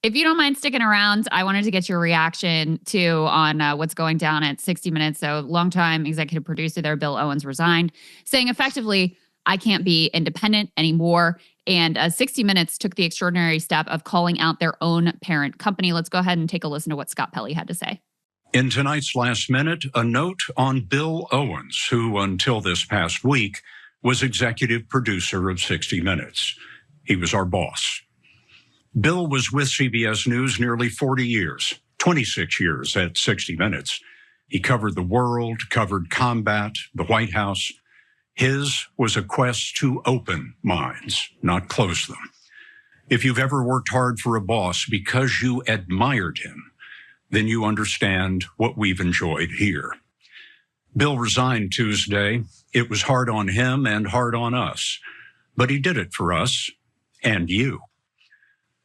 If you don't mind sticking around, I wanted to get your reaction too on what's going down at 60 Minutes. So longtime executive producer there, Bill Owens, resigned, saying effectively, I can't be independent anymore. And 60 Minutes took the extraordinary step of calling out their own parent company. Let's go ahead and take a listen to what Scott Pelley had to say. In tonight's Last Minute, a note on Bill Owens, who until this past week was executive producer of 60 Minutes. He was our boss. Bill was with CBS News nearly 40 years, 26 years at 60 Minutes. He covered the world, covered combat, the White House. His was a quest to open minds, not close them. If you've ever worked hard for a boss because you admired him, then you understand what we've enjoyed here. Bill resigned Tuesday. It was hard on him and hard on us, but he did it for us and you.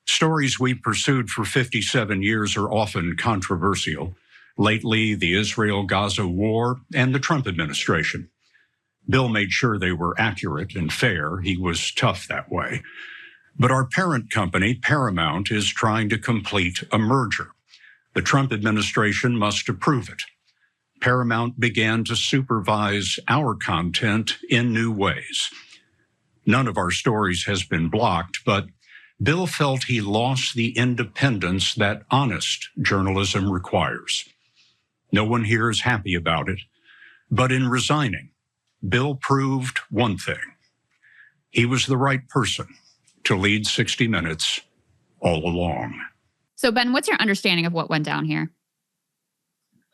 Stories we pursued for 57 years are often controversial. Lately, the Israel-Gaza war and the Trump administration. Bill made sure they were accurate and fair. He was tough that way. But our parent company, Paramount, is trying to complete a merger. The Trump administration must approve it. Paramount began to supervise our content in new ways. None of our stories has been blocked, but Bill felt he lost the independence that honest journalism requires. No one here is happy about it, but in resigning, Bill proved one thing. He was the right person to lead 60 Minutes all along. So, Ben, what's your understanding of what went down here?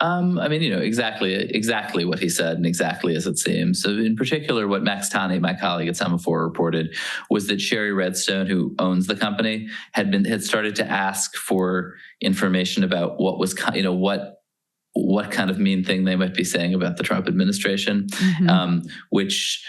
Exactly what he said and exactly as it seems. So in particular, what Max Tani, my colleague at Semaphore, reported was that Sherry Redstone, who owns the company, had started to ask for information about what was, what kind of mean thing they might be saying about the Trump administration, which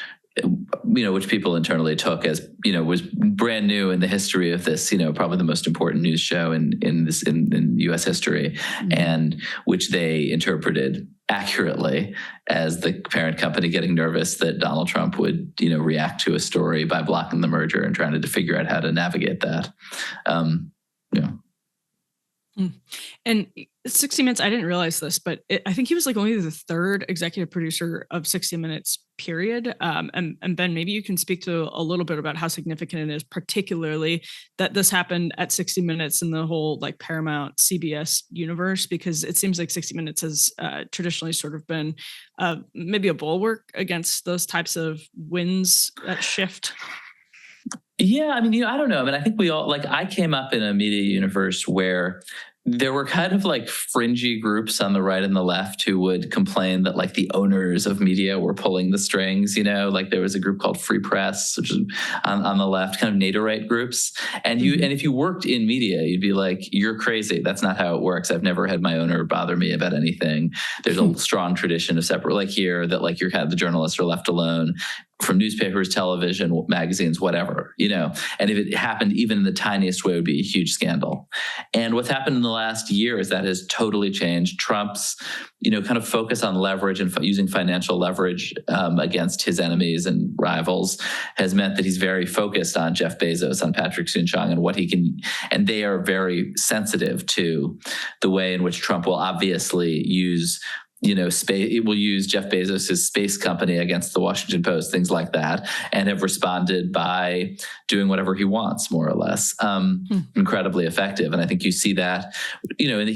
people internally took as, was brand new in the history of this, probably the most important news show in U.S. history, and which they interpreted accurately as the parent company getting nervous that Donald Trump would, react to a story by blocking the merger and trying to figure out how to navigate that. And 60 Minutes, I didn't realize this, but I think he was only the third executive producer of 60 Minutes, period. And Ben, maybe you can speak to a little bit about how significant it is, particularly that this happened at 60 Minutes in the whole Paramount CBS universe, because it seems like 60 Minutes has traditionally sort of been maybe a bulwark against those types of winds that shift. Yeah, I don't know. I think we all, I came up in a media universe where there were kind of fringy groups on the right and the left who would complain that the owners of media were pulling the strings, there was a group called Free Press, which is on the left, kind of Naderite groups. And and if you worked in media, you'd be like, you're crazy. That's not how it works. I've never had my owner bother me about anything. There's a strong tradition of separate, here, that you're kind of the journalists are left alone from newspapers, television, magazines, whatever, and if it happened even in the tiniest way, it would be a huge scandal. And what's happened in the last year is that has totally changed. Trump's, kind of focus on leverage and using financial leverage against his enemies and rivals has meant that he's very focused on Jeff Bezos, on Patrick Soon-Shiong, and what he can, and they are very sensitive to the way in which Trump will obviously use space. It will use Jeff Bezos' space company against the Washington Post, things like that, and have responded by doing whatever he wants, more or less. Incredibly effective. And I think you see that,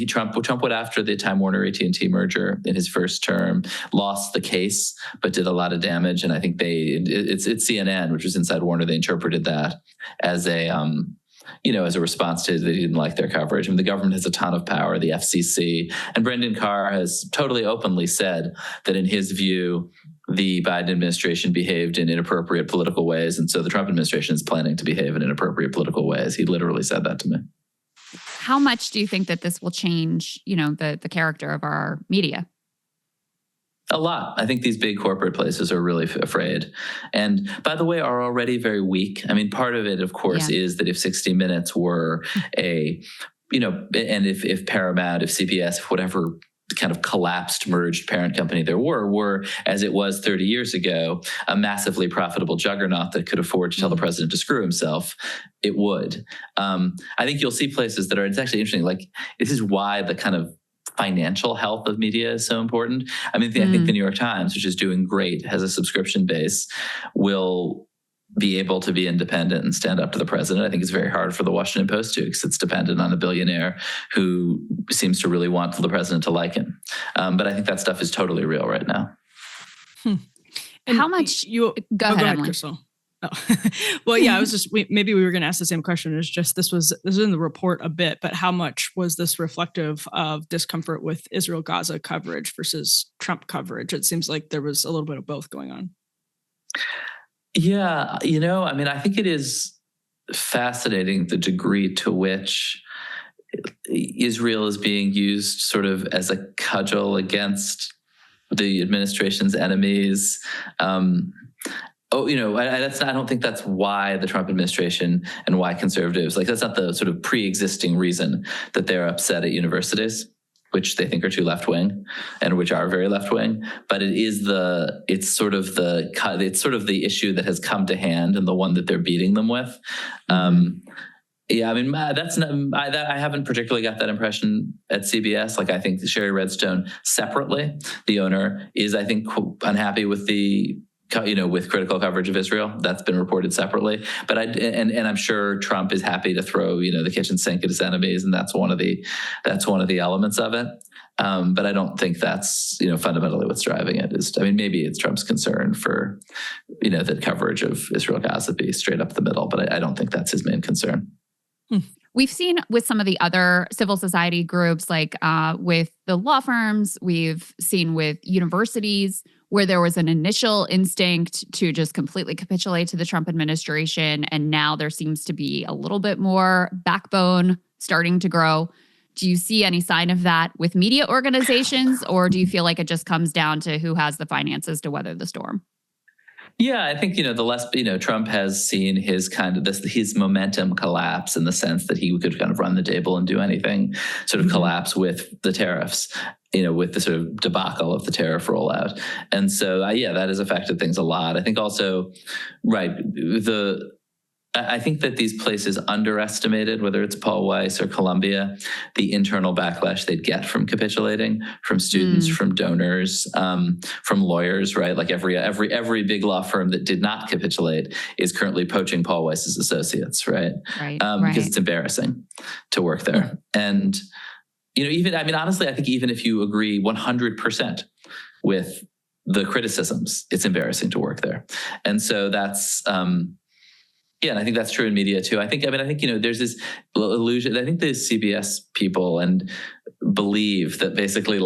Trump went after the Time Warner AT&T merger in his first term, lost the case, but did a lot of damage. And I think it's CNN, which was inside Warner. They interpreted that as as a response to they didn't like their coverage. The government has a ton of power, the FCC. And Brendan Carr has totally openly said that in his view, the Biden administration behaved in inappropriate political ways. And so the Trump administration is planning to behave in inappropriate political ways. He literally said that to me. How much do you think that this will change, the character of our media? A lot. I think these big corporate places are really afraid. And by the way, are already very weak. Part of it, of course, is that if 60 Minutes were and if Paramount, if CBS, if whatever kind of collapsed, merged parent company there were, as it was 30 years ago, a massively profitable juggernaut that could afford to tell the president to screw himself, it would. I think you'll see places that are, it's actually interesting, like this is why the kind of financial health of media is so important. I mean, I think the New York Times, which is doing great, has a subscription base, will be able to be independent and stand up to the president. I think it's very hard for the Washington Post to, because it's dependent on a billionaire who seems to really want the president to like him. But I think that stuff is totally real right now. And how much you go ahead, Emily. Krystal. Oh. Well, yeah, I was just, maybe we were going to ask the same question. It's just, this was in the report a bit, but how much was this reflective of discomfort with Israel-Gaza coverage versus Trump coverage? It seems like there was a little bit of both going on. Yeah, I mean, I think it is fascinating the degree to which Israel is being used sort of as a cudgel against the administration's enemies. I don't think that's why the Trump administration and why conservatives, like that's not the sort of pre-existing reason that they're upset at universities, which they think are too left-wing and which are very left-wing, but it's sort of the issue that has come to hand and the one that they're beating them with. Yeah, I mean, I haven't particularly got that impression at CBS. Like, I think Sherry Redstone separately, the owner, is, I think, unhappy with with critical coverage of Israel. That's been reported separately. But I'm sure Trump is happy to throw, the kitchen sink at his enemies, and that's one of the elements of it. But I don't think that's, fundamentally what's driving it. Maybe it's Trump's concern for, that coverage of Israel-Gaza be straight up the middle, but I don't think that's his main concern. We've seen with some of the other civil society groups, like with the law firms, we've seen with universities, where there was an initial instinct to just completely capitulate to the Trump administration. And now there seems to be a little bit more backbone starting to grow. Do you see any sign of that with media organizations, or do you feel like it just comes down to who has the finances to weather the storm? Yeah, I think, Trump has seen his his momentum collapse in the sense that he could kind of run the table and do anything, sort of collapse with the tariffs, with the sort of debacle of the tariff rollout. And so, that has affected things a lot. I think also, I think that these places underestimated, whether it's Paul Weiss or Columbia, the internal backlash they'd get from capitulating, from students, from donors, from lawyers, right? Like every big law firm that did not capitulate is currently poaching Paul Weiss's associates, right? Because it's embarrassing to work there. And, honestly, I think even if you agree 100% with the criticisms, it's embarrassing to work there. And so that's... and I think that's true in media too. I think there's this illusion. I think the CBS people believe that basically,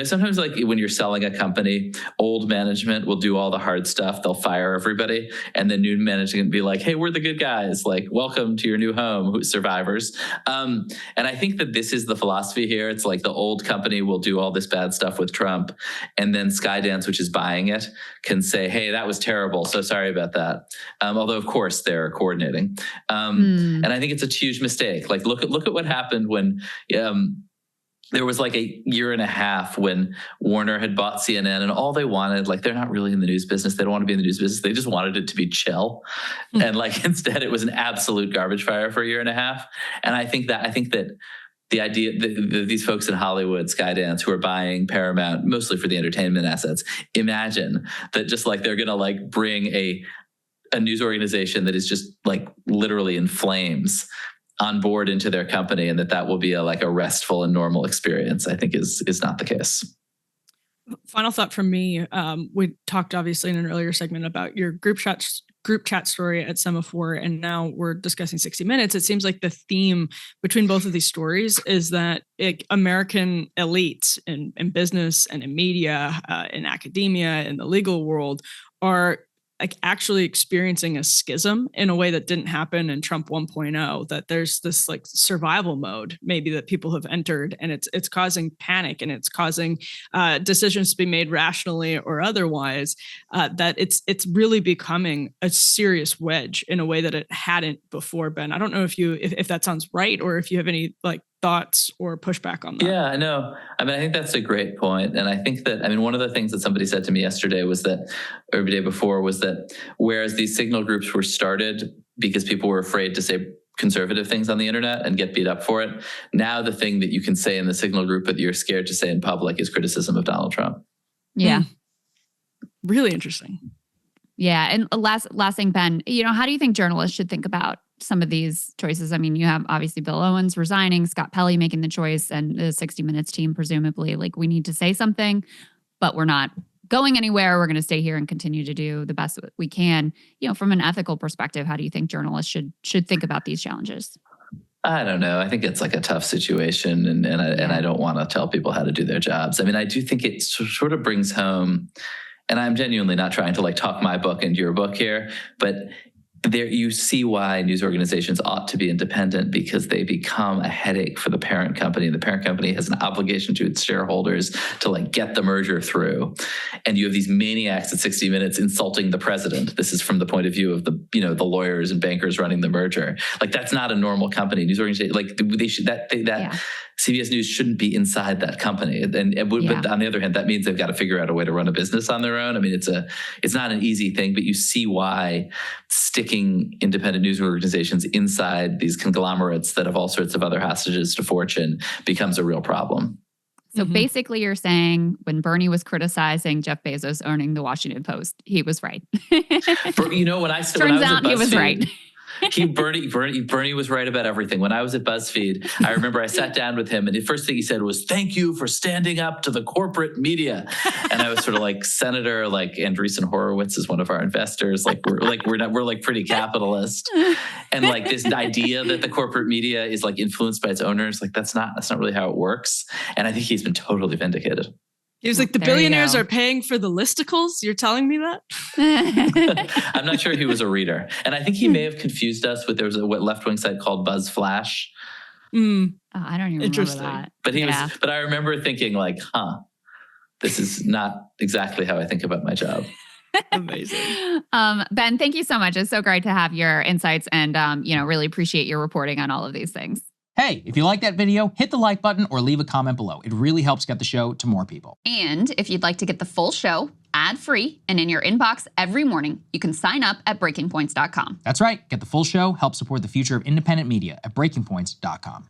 sometimes when you're selling a company, old management will do all the hard stuff. They'll fire everybody, and then new management be like, "Hey, we're the good guys. Like, welcome to your new home, survivors." And I think that this is the philosophy here. It's like the old company will do all this bad stuff with Trump, and then Skydance, which is buying it, can say, "Hey, that was terrible. So sorry about that." Although, of course, they're coordinating. And I think it's a huge mistake. Like, look at what happened when there was like a year and a half when Warner had bought CNN, and all they wanted, they're not really in the news business. They don't want to be in the news business. They just wanted it to be chill. And instead it was an absolute garbage fire for a year and a half. And I think that the idea that these folks in Hollywood, Skydance, who are buying Paramount, mostly for the entertainment assets, imagine that just they're going to bring a news organization that is just literally in flames on board into their company, and that will be a restful and normal experience, I think is not the case. Final thought from me. We talked obviously in an earlier segment about your group chat story at Semaphore, and now we're discussing 60 Minutes. It seems like the theme between both of these stories is that American elites in business and in media, in academia, in the legal world are actually experiencing a schism in a way that didn't happen in Trump 1.0, that there's this survival mode maybe that people have entered, and it's causing panic, and it's causing decisions to be made rationally or otherwise, that it's really becoming a serious wedge in a way that it hadn't before been. I don't know if that sounds right, or if you have any thoughts or pushback on that. Yeah, I know. I mean, I think that's a great point. And I think that, I mean, one of the things that somebody said to me yesterday was that, or the day before, was that whereas these signal groups were started because people were afraid to say conservative things on the internet and get beat up for it, now the thing that you can say in the signal group that you're scared to say in public is criticism of Donald Trump. Yeah. Really interesting. Yeah. And last thing, Ben, how do you think journalists should think about some of these choices? I mean, you have obviously Bill Owens resigning, Scott Pelley making the choice, and the 60 Minutes team, presumably, like, we need to say something, but we're not going anywhere. We're going to stay here and continue to do the best we can. From an ethical perspective, how do you think journalists should think about these challenges? I don't know. I think it's like a tough situation, and I don't want to tell people how to do their jobs. I mean, I do think it sort of brings home, and I'm genuinely not trying to like talk my book into your book here, but there you see why news organizations ought to be independent, because they become a headache for the parent company. The parent company has an obligation to its shareholders to like get the merger through. And you have these maniacs at 60 Minutes insulting the president. This is from the point of view of the lawyers and bankers running the merger. Like, that's not a normal company. News organization, like, they should, CBS News shouldn't be inside that company. But on the other hand, that means they've got to figure out a way to run a business on their own. I mean, it's not an easy thing, but you see why sticking independent news organizations inside these conglomerates that have all sorts of other hostages to fortune becomes a real problem. So basically you're saying when Bernie was criticizing Jeff Bezos owning the Washington Post, he was right. When I was he was right. Bernie was right about everything. When I was at BuzzFeed, I remember I sat down with him, and the first thing he said was, "Thank you for standing up to the corporate media." And I was sort of like, Senator, like Andreesen Horowitz is one of our investors. We're pretty capitalist, and like this idea that the corporate media is like influenced by its owners, like that's not really how it works. And I think he's been totally vindicated. He was like, the billionaires are paying for the listicles? You're telling me that? I'm not sure he was a reader. And I think he may have confused us with, there was a left-wing site called Buzz Flash. Oh, I don't even remember that. But but I remember thinking like, this is not exactly how I think about my job. Amazing. Ben, thank you so much. It's so great to have your insights, and really appreciate your reporting on all of these things. Hey, if you like that video, hit the like button or leave a comment below. It really helps get the show to more people. And if you'd like to get the full show ad-free and in your inbox every morning, you can sign up at breakingpoints.com. That's right. Get the full show, help support the future of independent media at breakingpoints.com.